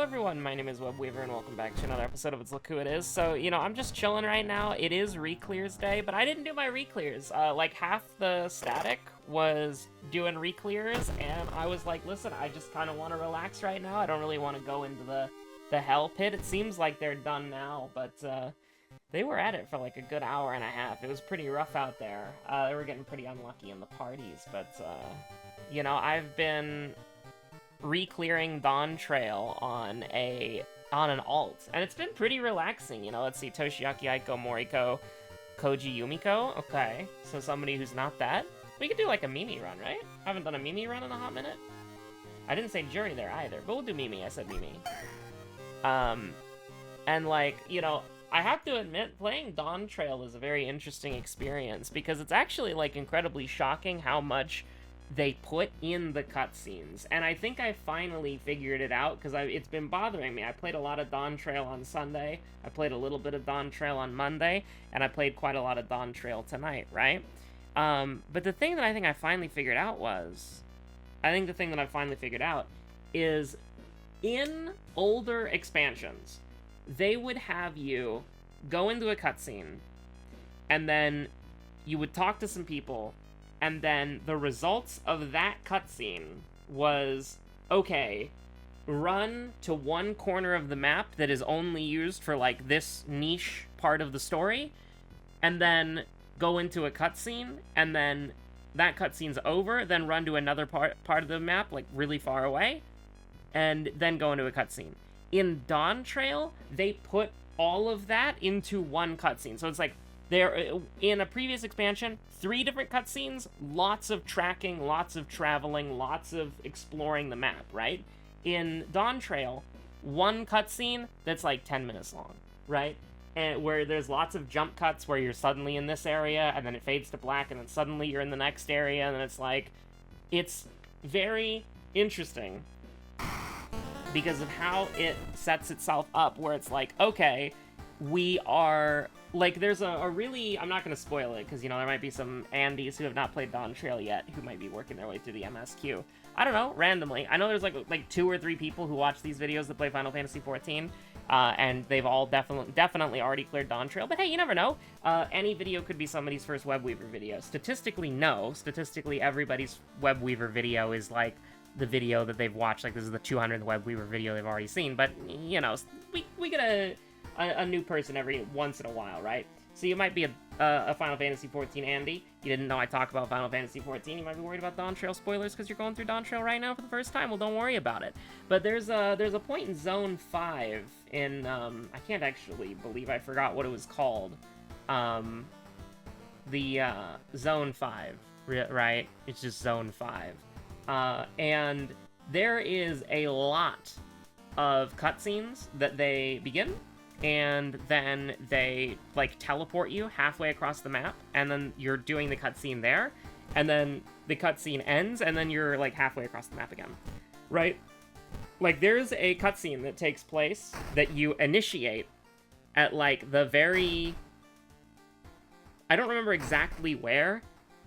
everyone, my name is Webweaver and welcome back to another episode of It's Look Who It Is. So, I'm just chilling right now. It is re-clears day, but I didn't do my re-clears. Like half the static was doing re-clears, and I was like, listen, I just kind of want to relax right now. I don't really want to go into the hell pit. It seems like they're done now, but they were at it for like a good hour and a half. It was pretty rough out there. They were getting pretty unlucky in the parties, but, I've been re-clearing Dawn Trail on an alt, and it's been pretty relaxing. Let's see, Toshiaki Aiko Moriko Koji Yumiko. Okay, so somebody who's not that. We could do like a Mimi run, right? I haven't done a Mimi run in a hot minute. I didn't say Jury there either, but we'll do Mimi. I said Mimi. And like, I have to admit, playing Dawn Trail is a very interesting experience because it's actually like incredibly shocking how much they put in the cutscenes, and I think I finally figured it out because it's been bothering me. I played a lot of Dawn Trail on Sunday, I played a little bit of Dawn Trail on Monday, and I played quite a lot of Dawn Trail tonight, right? But the thing that I think I finally figured out is in older expansions, they would have you go into a cutscene, and then you would talk to some people, and then the results of that cutscene was, okay, run to one corner of the map that is only used for, like, this niche part of the story, and then go into a cutscene, and then that cutscene's over, then run to another part of the map, like, really far away, and then go into a cutscene. In Dawn Trail, they put all of that into one cutscene, so it's like, there, in a previous expansion, 3 different cutscenes, lots of tracking, lots of traveling, lots of exploring the map, right? In Dawn Trail, one cutscene that's like 10 minutes long, right? And where there's lots of jump cuts where you're suddenly in this area, and then it fades to black, and then suddenly you're in the next area, and it's like, it's very interesting because of how it sets itself up, where it's like, okay, we are, like, there's a really, I'm not going to spoil it, because, there might be some Andes who have not played Dawn Trail yet, who might be working their way through the MSQ. I don't know, randomly. I know there's, like 2 or 3 people who watch these videos that play Final Fantasy XIV, and they've all definitely already cleared Dawn Trail, but hey, you never know. Any video could be somebody's first Webweaver video. Statistically, no. Statistically, everybody's Webweaver video is, like, the video that they've watched. Like, this is the 200th Webweaver video they've already seen, but, we get a new person every once in a while, right? So you might be a Final Fantasy XIV Andy. You didn't know I talk about Final Fantasy XIV. You might be worried about Dawn Trail spoilers because you're going through Dawn Trail right now for the first time. Well, don't worry about it. But there's a point in Zone 5 in, I can't actually believe I forgot what it was called. Zone 5, right? It's just Zone 5. And there is a lot of cutscenes that they begin, and then they, like, teleport you halfway across the map, and then you're doing the cutscene there, and then the cutscene ends, and then you're, like, halfway across the map again, right? Like, there's a cutscene that takes place that you initiate at, like, the very... I don't remember exactly where,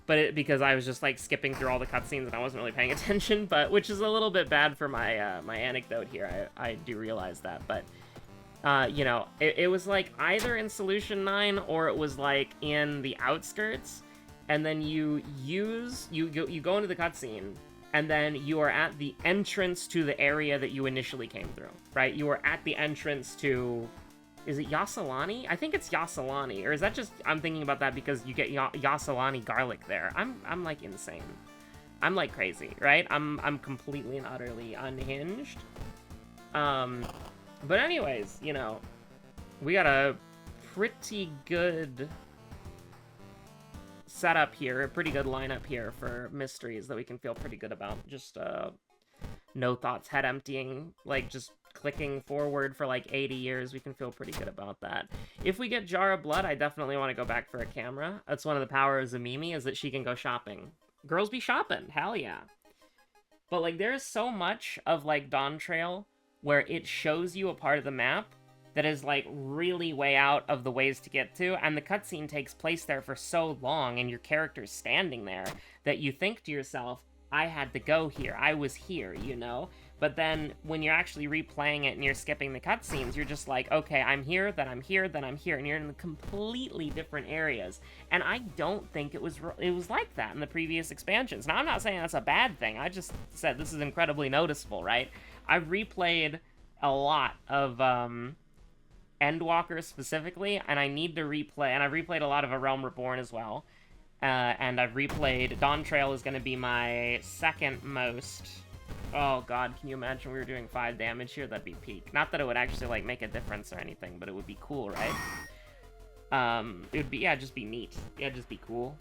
but because I was just, like, skipping through all the cutscenes and I wasn't really paying attention, but which is a little bit bad for my my anecdote here. I do realize that, but it was like either in Solution 9 or it was like in the outskirts, and then you go into the cutscene, and then you are at the entrance to the area that you initially came through, right? You are at the entrance to... Is it Yasalani? I think it's Yasalani, or is that just... I'm thinking about that because you get Yasalani garlic there. I'm like insane. I'm like crazy, right? I'm completely and utterly unhinged. But anyways, we got a pretty good setup here, a pretty good lineup here for mysteries that we can feel pretty good about. Just, no thoughts, head emptying, like, just clicking forward for, like, 80 years. We can feel pretty good about that. If we get Jar of Blood, I definitely want to go back for a camera. That's one of the powers of Mimi, is that she can go shopping. Girls be shopping, hell yeah. But, like, there's so much of, like, Dawn Trail where it shows you a part of the map that is, like, really way out of the ways to get to, and the cutscene takes place there for so long, and your character's standing there, that you think to yourself, I had to go here, I was here, But then when you're actually replaying it and you're skipping the cutscenes, you're just like, okay, I'm here, then I'm here, then I'm here, and you're in completely different areas. And I don't think it was like that in the previous expansions. Now, I'm not saying that's a bad thing. I just said this is incredibly noticeable, right? I've replayed a lot of Endwalker specifically, and I need to replay, and I've replayed a lot of A Realm Reborn as well. And I've replayed, Dawn Trail is going to be my second most. Oh god, can you imagine we were doing 5 damage here? That'd be peak. Not that it would actually, like, make a difference or anything, but it would be cool, right? It would be, yeah, just be neat. Yeah, just be cool.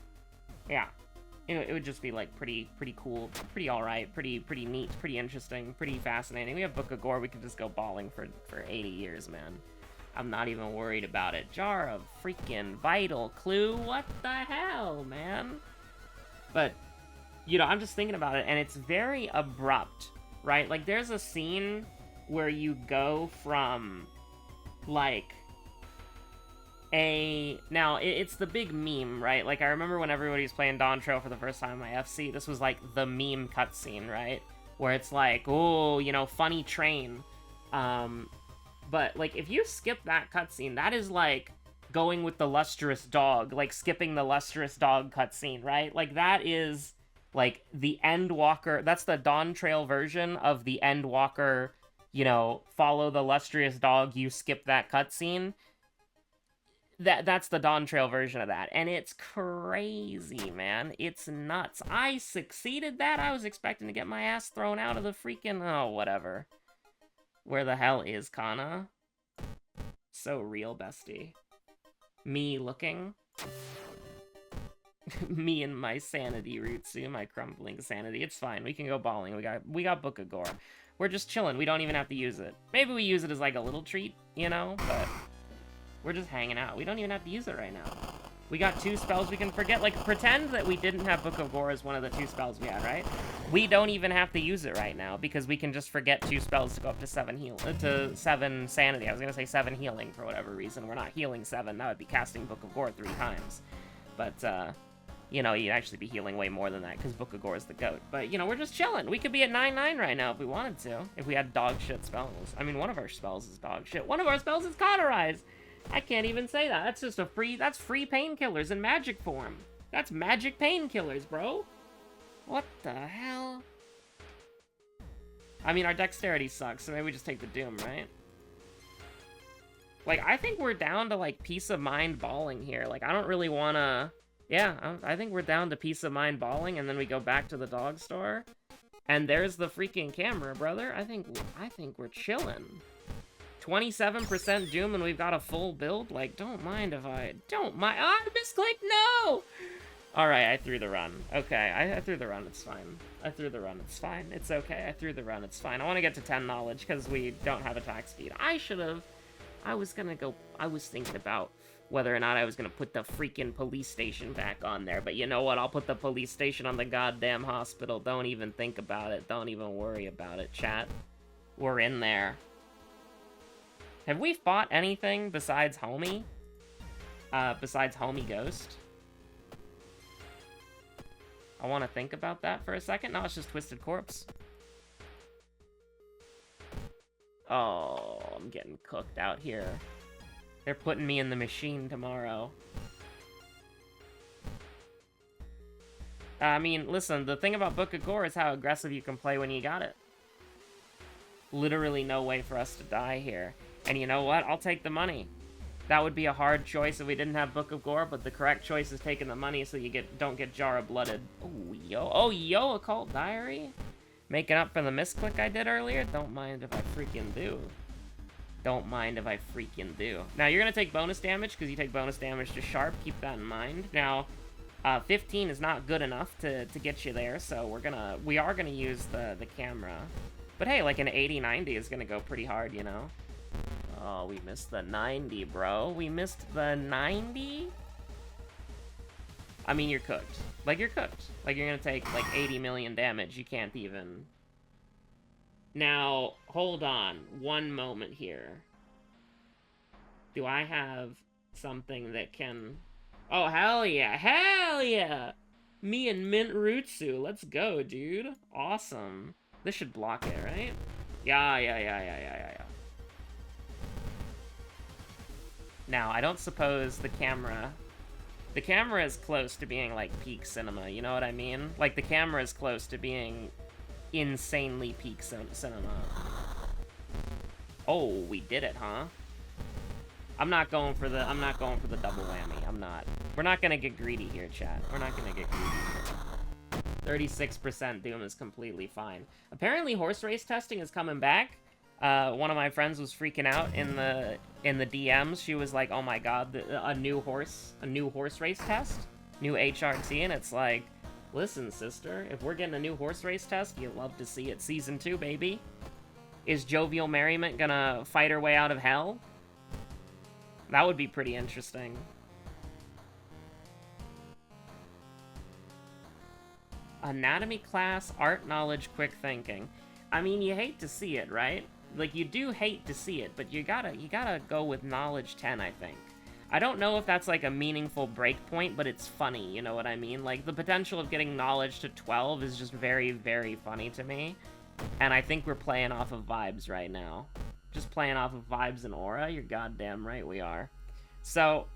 Yeah. It would just be, like, pretty cool, pretty alright, pretty neat, pretty interesting, pretty fascinating. We have Book of Gore, we could just go balling for 80 years, man. I'm not even worried about it. Jar of freaking Vital Clue, what the hell, man? But, you know, I'm just thinking about it, and it's very abrupt, right? Like, there's a scene where you go from, like, now, it's the big meme, right? Like, I remember when everybody was playing Dawn Trail for the first time on my FC, this was, like, the meme cutscene, right? Where it's like, oh, you know, funny train. But, like, if you skip that cutscene, that is, like, going with the lustrous dog, like, skipping the lustrous dog cutscene, right? Like, that is, like, the Endwalker, that's the Dawn Trail version of the Endwalker, you know, follow the lustrous dog, you skip that cutscene. That's the Dawn Trail version of that, and it's crazy, man. It's nuts. I succeeded that. I was expecting to get my ass thrown out of the freaking... Oh, whatever. Where the hell is Kana? So real, bestie. Me looking. Me and my sanity, Rutsu, my crumbling sanity. It's fine. We can go balling. We got Book of Gore. We're just chilling. We don't even have to use it. Maybe we use it as like a little treat, you know, but... We're just hanging out. We don't even have to use it right now. We got 2 spells we can forget. Like, pretend that we didn't have Book of Gore as one of the 2 spells we had, right? We don't even have to use it right now, because we can just forget 2 spells to go up to 7 sanity. I was gonna say 7 healing for whatever reason. We're not healing 7. That would be casting Book of Gore 3 times. But, you know, you'd actually be healing way more than that, because Book of Gore is the GOAT. But, you know, we're just chilling. We could be at 9-9 right now if we wanted to. If we had dog shit spells. I mean, one of our spells is dog shit. One of our spells is Cauterize! I can't even say that. That's just that's free painkillers in magic form. That's magic painkillers, bro. What the hell? I mean, our dexterity sucks, so maybe we just take the Doom, right? Like, I think we're down to, like, peace of mind balling here. Like, I don't really wanna... Yeah, I think we're down to peace of mind balling, and then we go back to the dog store. And there's the freaking camera, brother. I think we're chilling. 27% Doom and we've got a full build? Like, don't mind if I... Don't mind... Ah, I misclicked! No! Alright, I threw the run. Okay, I threw the run, it's fine. I threw the run, it's fine. It's okay, I threw the run, it's fine. I want to get to 10 knowledge, because we don't have attack speed. I should've... I was thinking about whether or not I was gonna put the freaking police station back on there. But you know what? I'll put the police station on the goddamn hospital. Don't even think about it. Don't even worry about it, chat. We're in there. Have we fought anything besides Homie? Besides Homie Ghost? I want to think about that for a second. No, it's just Twisted Corpse. Oh, I'm getting cooked out here. They're putting me in the machine tomorrow. I mean, listen, the thing about Book of Gore is how aggressive you can play when you got it. Literally no way for us to die here. And you know what? I'll take the money. That would be a hard choice if we didn't have Book of Gore, but the correct choice is taking the money so you don't get Jara blooded. Oh, yo, Occult Diary? Making up for the misclick I did earlier? Don't mind if I freaking do. Don't mind if I freaking do. Now, you're gonna take bonus damage, because you take bonus damage to Sharp. Keep that in mind. Now, 15 is not good enough to get you there, so we are gonna use the camera. But hey, like an 80-90 is gonna go pretty hard, you know? Oh, we missed the 90, bro. We missed the 90? I mean, you're cooked. Like, you're cooked. Like, you're gonna take, like, 80 million damage. You can't even... Now, hold on. One moment here. Do I have something that can... Oh, hell yeah. Hell yeah! Me and Mint Rutsu. Let's go, dude. Awesome. This should block it, right? Yeah. Now, I don't suppose the camera... The camera is close to being, like, peak cinema, you know what I mean? Like, the camera is close to being insanely peak cinema. Oh, we did it, huh? I'm not going for the double whammy. I'm not. We're not gonna get greedy here, chat. We're not gonna get greedy here. 36% Doom is completely fine. Apparently, horse race testing is coming back. One of my friends was freaking out in the DMs. She was like, "Oh my god, a new horse race test, new HRT," and it's like, listen, sister, if we're getting a new horse race test, you'd love to see it. Season 2, baby. Is Jovial Merriment gonna fight her way out of hell? That would be pretty interesting. Anatomy class, art knowledge, quick thinking. I mean, you hate to see it, right? Like, you do hate to see it, but you gotta go with knowledge 10, I think. I don't know if that's, like, a meaningful break point, but it's funny, you know what I mean? Like, the potential of getting knowledge to 12 is just very, very funny to me. And I think we're playing off of vibes right now. Just playing off of vibes and aura? You're goddamn right we are. So,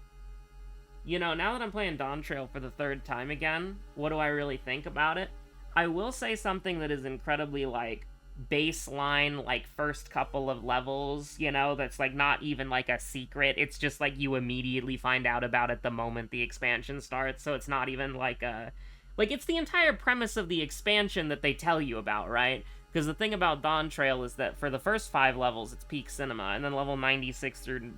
you know, now that I'm playing Dawn Trail for the 3rd time again, what do I really think about it? I will say something that is incredibly, like, baseline, like, first couple of levels, you know, that's, like, not even, like, a secret. It's just, like, you immediately find out about it the moment the expansion starts, so it's not even, like, a... Like, it's the entire premise of the expansion that they tell you about, right? Because the thing about Dawn Trail is that for the first 5 levels, it's peak cinema, and then level 96 through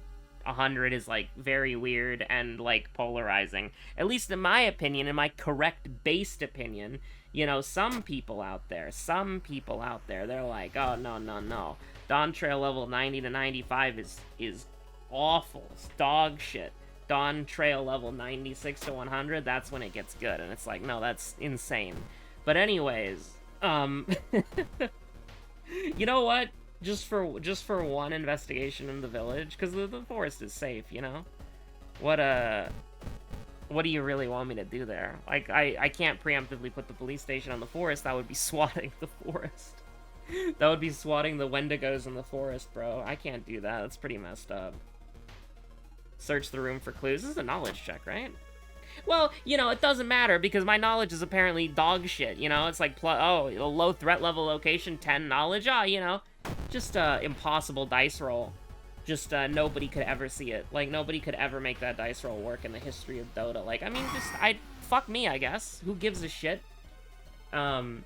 100 is, like, very weird and, like, polarizing. At least in my opinion, in my correct-based opinion, you know, some people out there, they're like, oh, no. Dawn Trail level 90 to 95 is awful. It's dog shit. Dawn Trail level 96 to 100, that's when it gets good. And it's like, no, that's insane. But anyways, you know what? Just for one investigation in the village, because the forest is safe, you know? What do you really want me to do there? Like, I can't preemptively put the police station on the forest. That would be swatting the forest. That would be swatting the Wendigos in the forest, bro. I can't do that. That's pretty messed up. Search the room for clues. This is a knowledge check, right? Well, you know, it doesn't matter because my knowledge is apparently dog shit, you know? It's like, oh, a low threat level location, 10 knowledge. Ah, you know, just impossible dice roll. Just nobody could ever see it. Like, nobody could ever make that dice roll work in the history of Dota. Like, I mean, fuck me, I guess. Who gives a shit? But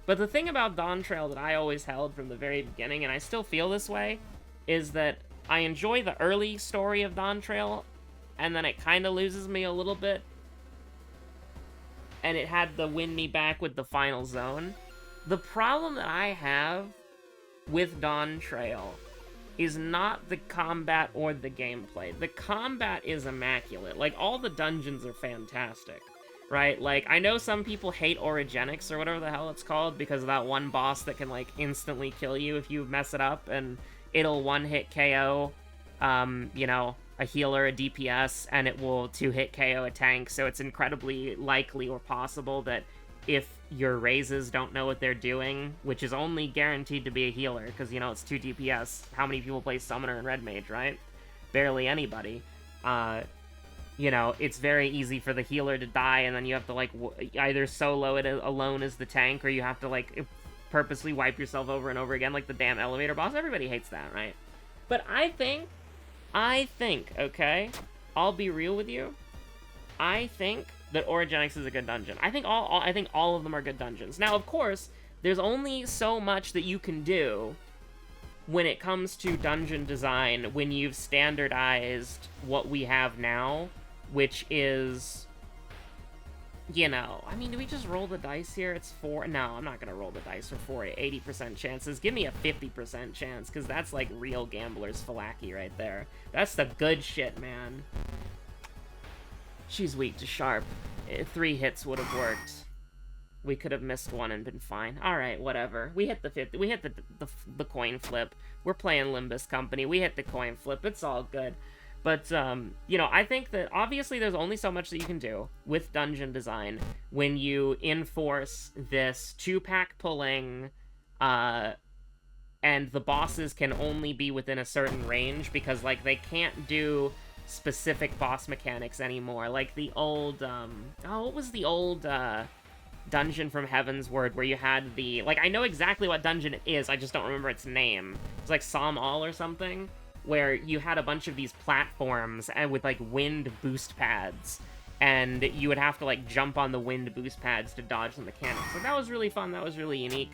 the thing about Dawn Trail that I always held from the very beginning, and I still feel this way, is that I enjoy the early story of Dawn Trail, and then it kind of loses me a little bit. And it had to win me back with the final zone. The problem that I have with Dawn Trail is not the combat or the gameplay. The combat is immaculate. Like, all the dungeons are fantastic, right? Like, I know some people hate Origenics or whatever the hell it's called because of that one boss that can, like, instantly kill you if you mess it up, and it'll one-hit KO, you know, a healer, a DPS, and it will two-hit KO a tank, so it's incredibly likely or possible that if your raises don't know what they're doing, which is only guaranteed to be a healer, because, you know, it's 2 DPS. How many people play Summoner and Red Mage, right? Barely anybody. You know, it's very easy for the healer to die, and then you have to, like, either solo it alone as the tank, or you have to, like, purposely wipe yourself over and over again, like the damn elevator boss. Everybody hates that, right? But I think, okay, I'll be real with you, I think that Origenics is a good dungeon. I think all of them are good dungeons. Now, of course, there's only so much that you can do when it comes to dungeon design when you've standardized what we have now, which is, you know, I mean, do we just roll the dice here? It's 4. No, I'm not gonna roll the dice for 80% chances. Give me a 50% chance, because that's like real gambler's Falaki right there. That's the good shit, man. She's weak to sharp. 3 hits would have worked. We could have missed one and been fine. Alright, whatever. We hit the 50. We hit the coin flip. We're playing Limbus Company. We hit the coin flip. It's all good. But, you know, I think that obviously there's only so much that you can do with dungeon design when you enforce this 2-pack pulling, and the bosses can only be within a certain range because, like, they can't do specific boss mechanics anymore. Like the old, what was the old, dungeon from Heavensward where you had the, like, I know exactly what dungeon it is, I just don't remember its name. It's like Psalm All or something, where you had a bunch of these platforms and with, like, wind boost pads, and you would have to, like, jump on the wind boost pads to dodge the mechanics. So that was really fun, that was really unique.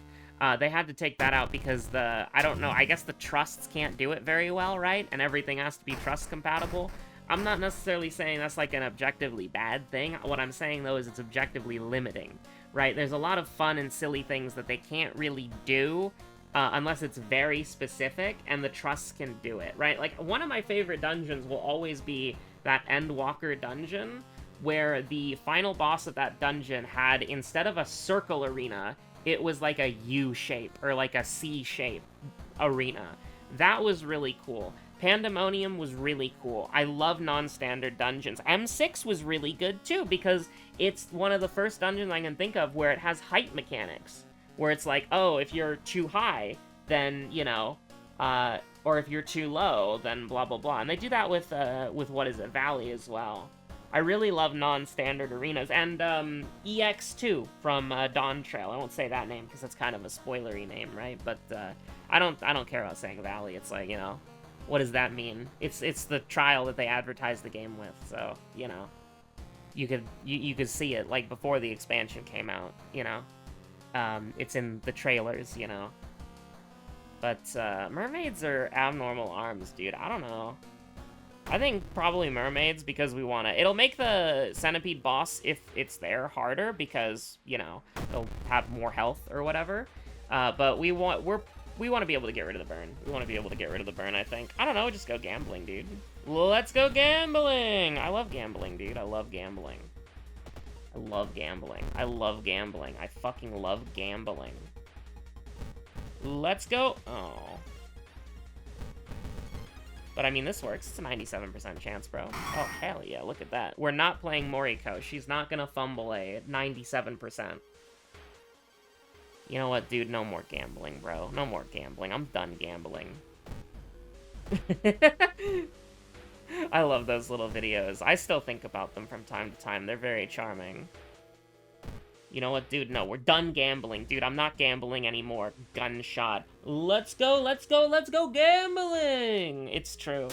They had to take that out because I don't know, I guess the trusts can't do it very well, right? And everything has to be trust compatible. I'm not necessarily saying that's, like, an objectively bad thing. What I'm saying, though, is it's objectively limiting, right? There's a lot of fun and silly things that they can't really do unless it's very specific, and the trusts can do it, right? Like, one of my favorite dungeons will always be that Endwalker dungeon, where the final boss of that dungeon had, instead of a circle arena, it was like a U shape, or like a C shape arena. That was really cool. Pandemonium was really cool. I love non-standard dungeons. M6 was really good too, because it's one of the first dungeons I can think of where it has height mechanics. Where it's like, oh, if you're too high, then, you know, or if you're too low, then blah, blah, blah. And they do that with what is it, Valley as well. I really love non-standard arenas. And, EX2 from, Dawn Trail. I won't say that name, because it's kind of a spoilery name, right? But, I don't care about saying Valley. It's like, you know, what does that mean? It's the trial that they advertised the game with, so, you know. You could see it, like, before the expansion came out, you know. It's in the trailers, you know. But, mermaids are abnormal arms, dude. I don't know. I think probably mermaids, because we want to... It'll make the centipede boss, if it's there, harder, because, you know, they'll have more health or whatever. But we want to be able to get rid of the burn. We want to be able to get rid of the burn, I think. I don't know, just go gambling, dude. Let's go gambling! I love gambling, dude. I love gambling. I love gambling. I love gambling. I fucking love gambling. Let's go. Oh. But I mean, this works. It's a 97% chance, bro. Oh, hell yeah. Look at that. We're not playing Moriko. She's not gonna fumble a 97%. You know what, dude? No more gambling, bro. No more gambling. I'm done gambling. I love those little videos. I still think about them from time to time. They're very charming. You know what, dude? No, we're done gambling. Dude, I'm not gambling anymore. Gunshot. Let's go, let's go, let's go gambling! It's true.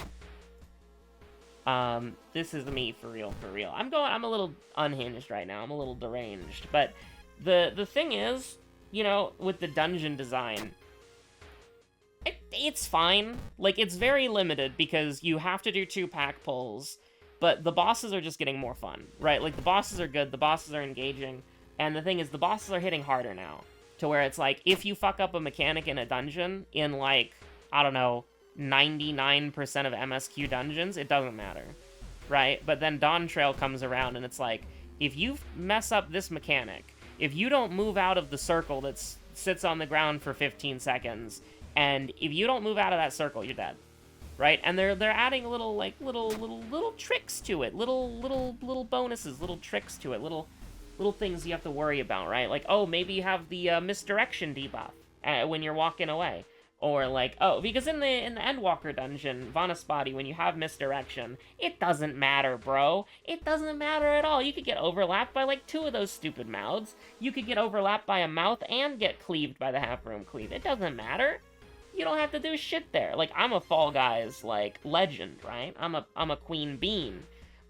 This is me for real, for real. I'm a little unhinged right now. I'm a little deranged. But the thing is, you know, with the dungeon design, it's fine. Like, it's very limited because you have to do 2-pack pulls, but the bosses are just getting more fun, right? Like, the bosses are good, the bosses are engaging, and the thing is, the bosses are hitting harder now, to where it's like, if you fuck up a mechanic in a dungeon, in like, I don't know, 99% of MSQ dungeons, it doesn't matter, right? But then Dawn Trail comes around, and it's like, if you mess up this mechanic, if you don't move out of the circle that sits on the ground for 15 seconds, and if you don't move out of that circle, you're dead, right? And they're adding little tricks to it, little bonuses, little tricks to it, little things you have to worry about, right? Like, oh, maybe you have the misdirection debuff when you're walking away, or like, oh, because in the Endwalker dungeon, Vanaspati, when you have misdirection, it doesn't matter, bro. It doesn't matter at all. You could get overlapped by like 2 of those stupid mouths. You could get overlapped by a mouth and get cleaved by the half-room cleave. It doesn't matter. You don't have to do shit there. Like, I'm a Fall Guys, like, legend, right? I'm a queen bean.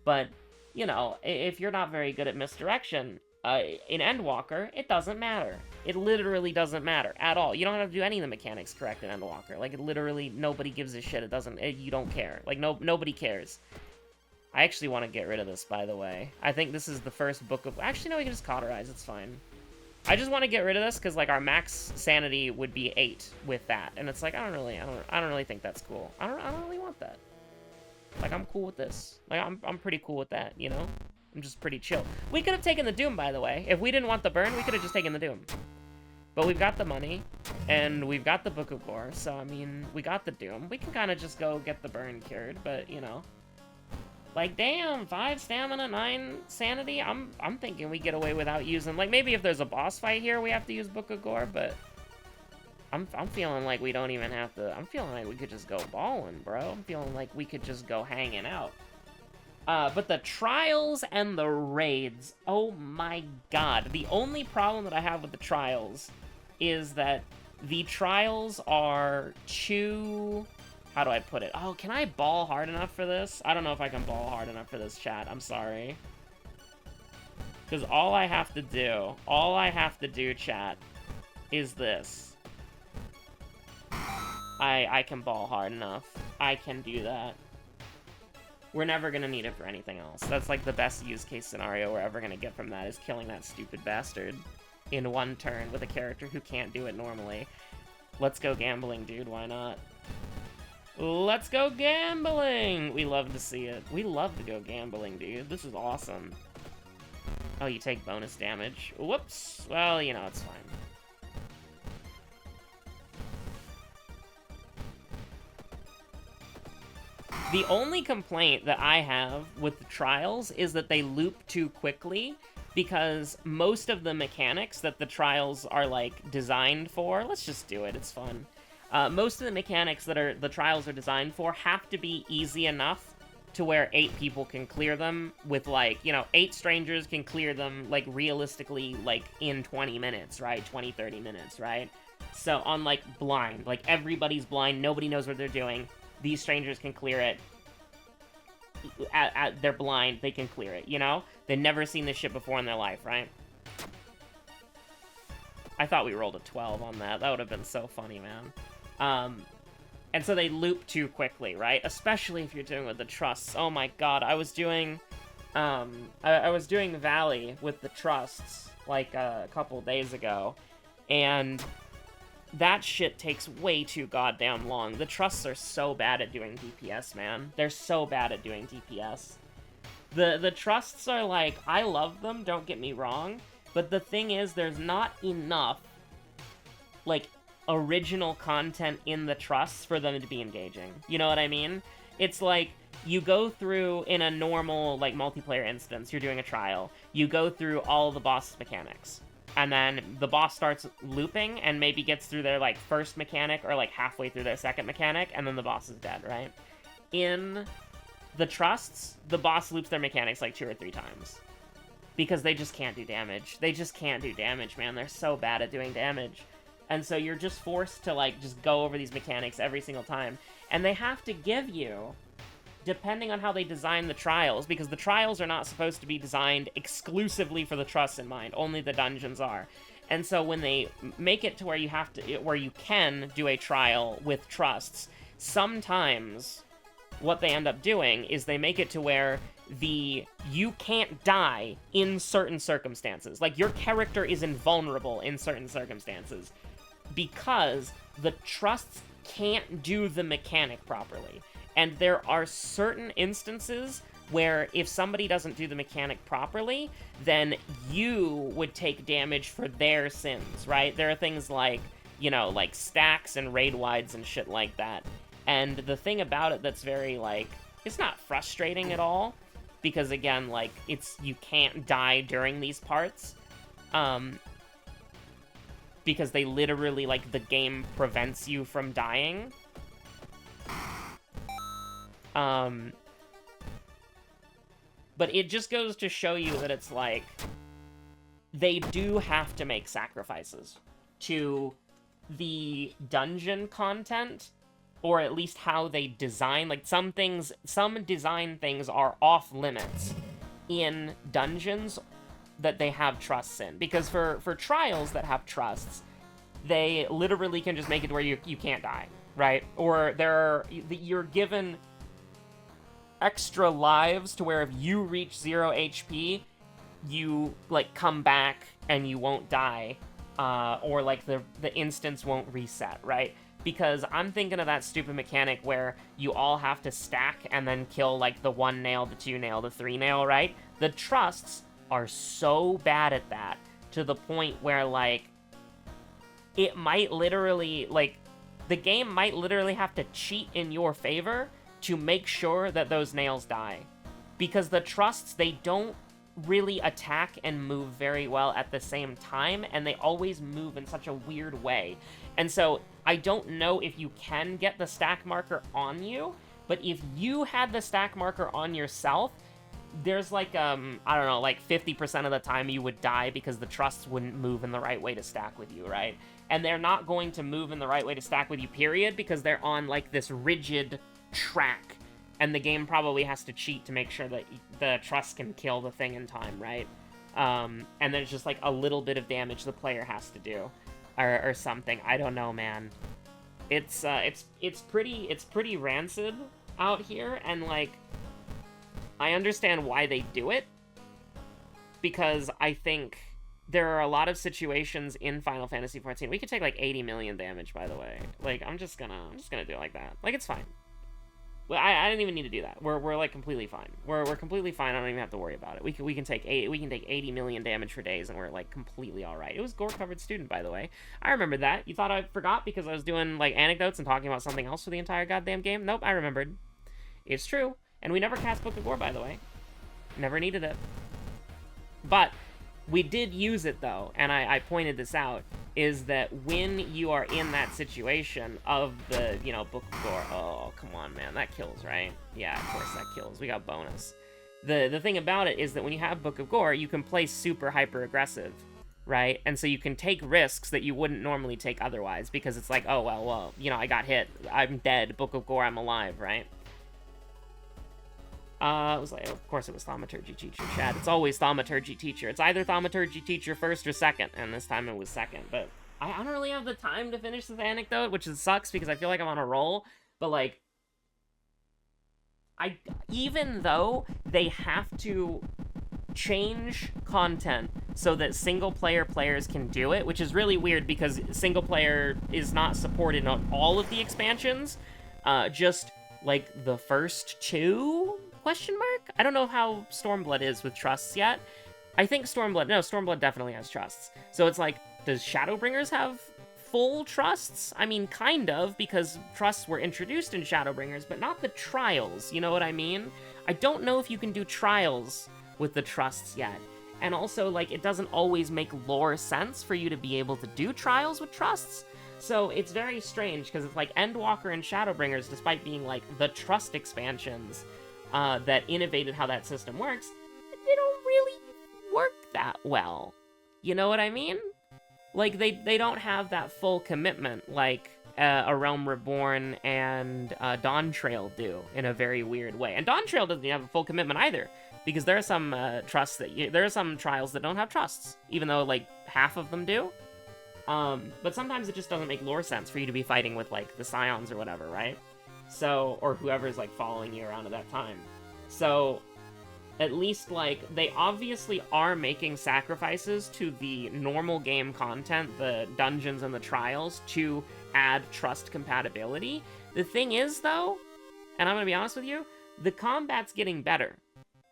But, you know, if you're not very good at misdirection, in Endwalker, it doesn't matter. It literally doesn't matter at all. You don't have to do any of the mechanics correct in Endwalker. Like, it literally, nobody gives a shit. It doesn't, you don't care. Like, nobody cares. I actually want to get rid of this, by the way. I think this is the first book of... Actually, no, we can just cauterize. It's fine. I just want to get rid of this because, like, our max sanity would be 8 with that, and it's like, I don't really think that's cool. I don't really want that. Like, I'm cool with this. Like, I'm pretty cool with that, you know? I'm just pretty chill. We could have taken the Doom, by the way. If we didn't want the burn, we could have just taken the Doom. But we've got the money, and we've got the Book of Gore, so, I mean, we got the Doom. We can kind of just go get the burn cured, but, you know, Like, damn, 5 stamina, 9 sanity? I'm thinking we get away without using... Like, maybe if there's a boss fight here, we have to use Book of Gore, but... I'm feeling like we don't even have to... I'm feeling like we could just go balling, bro. I'm feeling like we could just go hanging out. But the trials and the raids, oh my god. The only problem that I have with the trials is that the trials are too... How do I put it? Oh, can I ball hard enough for this? I don't know if I can ball hard enough for this, chat. I'm sorry. Because all I have to do, chat, is this. I can ball hard enough. I can do that. We're never gonna need it for anything else. That's like the best use case scenario we're ever gonna get from that, is killing that stupid bastard in one turn with a character who can't do it normally. Let's go gambling, dude. Why not? Let's go gambling! We love to see it. We love to go gambling, dude. This is awesome. Oh, you take bonus damage. Whoops. Well, you know, it's fine. The only complaint that I have with the trials is that they loop too quickly, because most of the mechanics that the trials are, like, designed for... Let's just do it. It's fun. Most of the mechanics that the trials are designed for have to be easy enough to where 8 people can clear them with, like, you know, 8 strangers can clear them, like, realistically, like, in 20 minutes, right? 20, 30 minutes, right? So, on, like, blind. Like, everybody's blind, nobody knows what they're doing. These strangers can clear it. They're blind, they can clear it, you know? They've never seen this shit before in their life, right? I thought we rolled a 12 on that. That would have been so funny, man. And so they loop too quickly, right? Especially if you're doing with the trusts. Oh my god, I was doing, I was doing Valley with the trusts, like, a couple days ago, and that shit takes way too goddamn long. The trusts are so bad at doing DPS, man. They're so bad at doing DPS. The trusts are like, I love them, don't get me wrong, but the thing is, there's not enough, like, original content in the trusts for them to be engaging. You know what I mean? It's like, you go through, in a normal, like, multiplayer instance, you're doing a trial, you go through all the boss mechanics, and then the boss starts looping and maybe gets through their, like, first mechanic or, like, halfway through their second mechanic, and then the boss is dead, right? In the trusts, the boss loops their mechanics, like, 2 or 3 times. Because they just can't do damage. They just can't do damage, man. They're so bad at doing damage. And so you're just forced to, like, just go over these mechanics every single time. And they have to give you, depending on how they design the trials, because the trials are not supposed to be designed exclusively for the trusts in mind. Only the dungeons are. And so when they make it to where you have to, where you can do a trial with trusts, sometimes what they end up doing is they make it to where you can't die in certain circumstances. Like, your character is invulnerable in certain circumstances, because the trusts can't do the mechanic properly. And there are certain instances where if somebody doesn't do the mechanic properly, then you would take damage for their sins, right? There are things like, you know, like stacks and raid wides and shit like that. And the thing about it that's very, like, it's not frustrating at all, because again, like, you can't die during these parts, because they literally, like, the game prevents you from dying. But it just goes to show you that it's like, they do have to make sacrifices to the dungeon content, or at least how they design, like, some design things are off limits in dungeons that they have trusts in. Because for trials that have trusts, they literally can just make it where you can't die, right? Or you're given extra lives to where if you reach 0 HP, you, like, come back and you won't die, or, like, the instance won't reset, right? Because I'm thinking of that stupid mechanic where you all have to stack and then kill, like, the 1 nail, the 2 nail, the 3 nail, right? The trusts are so bad at that, to the point where, like, it might literally, like, the game might literally have to cheat in your favor to make sure that those nails die. because the trusts, they don't really attack and move very well at the same time, and they always move in such a weird way. And so I don't know if you can get the stack marker on you, but if you had the stack marker on yourself, there's like, I don't know, like 50% of the time you would die because the trusts wouldn't move in the right way to stack with you, right? And they're not going to move in the right way to stack with you, period, because they're on like this rigid track. And the game probably has to cheat to make sure that the trust can kill the thing in time, right? And there's just like a little bit of damage the player has to do, or something. I don't know, man. It's pretty rancid out here, and like, I understand why they do it, because I think there are a lot of situations in Final Fantasy XIV. We could take like 80 million damage, by the way. Like, I'm just gonna do it like that. Like, it's fine. Well, I didn't even need to do that. We're like completely fine. We're completely fine. I don't even have to worry about it. We can take 80 million damage for days, and we're like completely all right. It was gore-covered student, by the way. I remembered that. You thought I forgot because I was doing like anecdotes and talking about something else for the entire goddamn game? Nope, I remembered. It's true. And we never cast Book of Gore, by the way. Never needed it. But we did use it, though, and I pointed this out, is that when you are in that situation of the, you know, Book of Gore, oh, come on, man, that kills, right? Yeah, of course that kills. We got bonus. The thing about it is that when you have Book of Gore, you can play super hyper-aggressive, right? And so you can take risks that you wouldn't normally take otherwise, because it's like, oh, well, you know, I got hit. I'm dead. Book of Gore, I'm alive, right? It was like, of course it was Thaumaturgy Teacher, Chad. It's always Thaumaturgy Teacher. It's either Thaumaturgy Teacher first or second, and this time it was second. But I don't really have the time to finish this anecdote, which sucks because I feel like I'm on a roll. But, like, even though they have to change content so that single-player players can do it, which is really weird because single-player is not supported on all of the expansions, just, like, the first two? Question mark? I don't know how Stormblood is with trusts yet. I think Stormblood definitely has trusts. So it's like, does Shadowbringers have full trusts? I mean, kind of, because trusts were introduced in Shadowbringers, but not the trials, you know what I mean? I don't know if you can do trials with the trusts yet. And also, like, it doesn't always make lore sense for you to be able to do trials with trusts. So it's very strange, because it's like Endwalker and Shadowbringers, despite being, like, the trust expansions, that innovated how that system works, they don't really work that well. You know what I mean? Like, they don't have that full commitment like A Realm Reborn and Dawntrail do in a very weird way. And Dawntrail doesn't have a full commitment either, because there are some trusts there are some trials that don't have trusts, even though like half of them do. But sometimes it just doesn't make lore sense for you to be fighting with like the Scions or whatever, right? So, or whoever's, like, following you around at that time. So, at least, like, they obviously are making sacrifices to the normal game content, the dungeons and the trials, to add trust compatibility. The thing is, though, and I'm gonna be honest with you, the combat's getting better,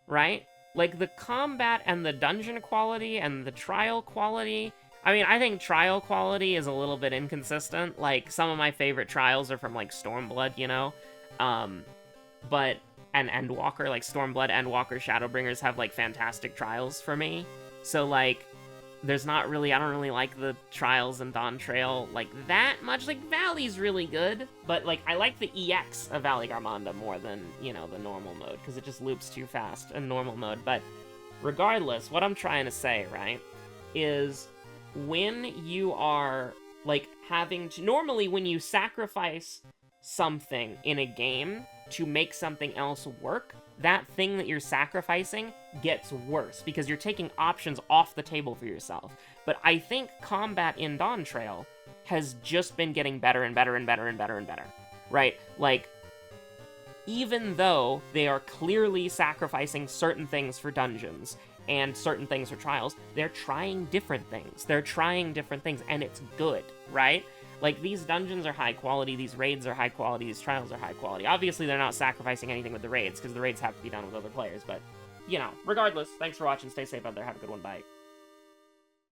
right? Like, the combat and the dungeon quality and the trial quality... I mean, I think trial quality is a little bit inconsistent. Like, some of my favorite trials are from, like, Stormblood, you know? But, and Endwalker, like, Stormblood, Endwalker, Shadowbringers have, like, fantastic trials for me. So, like, there's not really, I don't really like the trials in Dawntrail, like, that much. Like, Valley's really good, but, like, I like the EX of Valley Garmonda more than, you know, the normal mode, because it just loops too fast in normal mode. But, regardless, what I'm trying to say, right, is... when you are, like, having to... normally, when you sacrifice something in a game to make something else work, that thing that you're sacrificing gets worse, because you're taking options off the table for yourself. But I think combat in Dawntrail has just been getting better and better and better and better and better, right? Like, even though they are clearly sacrificing certain things for dungeons, and certain things for trials, they're trying different things. And it's good, right? Like, these dungeons are high quality, these raids are high quality, these trials are high quality. Obviously, they're not sacrificing anything with the raids, because the raids have to be done with other players, but, you know, regardless, thanks for watching, stay safe out there, have a good one, bye.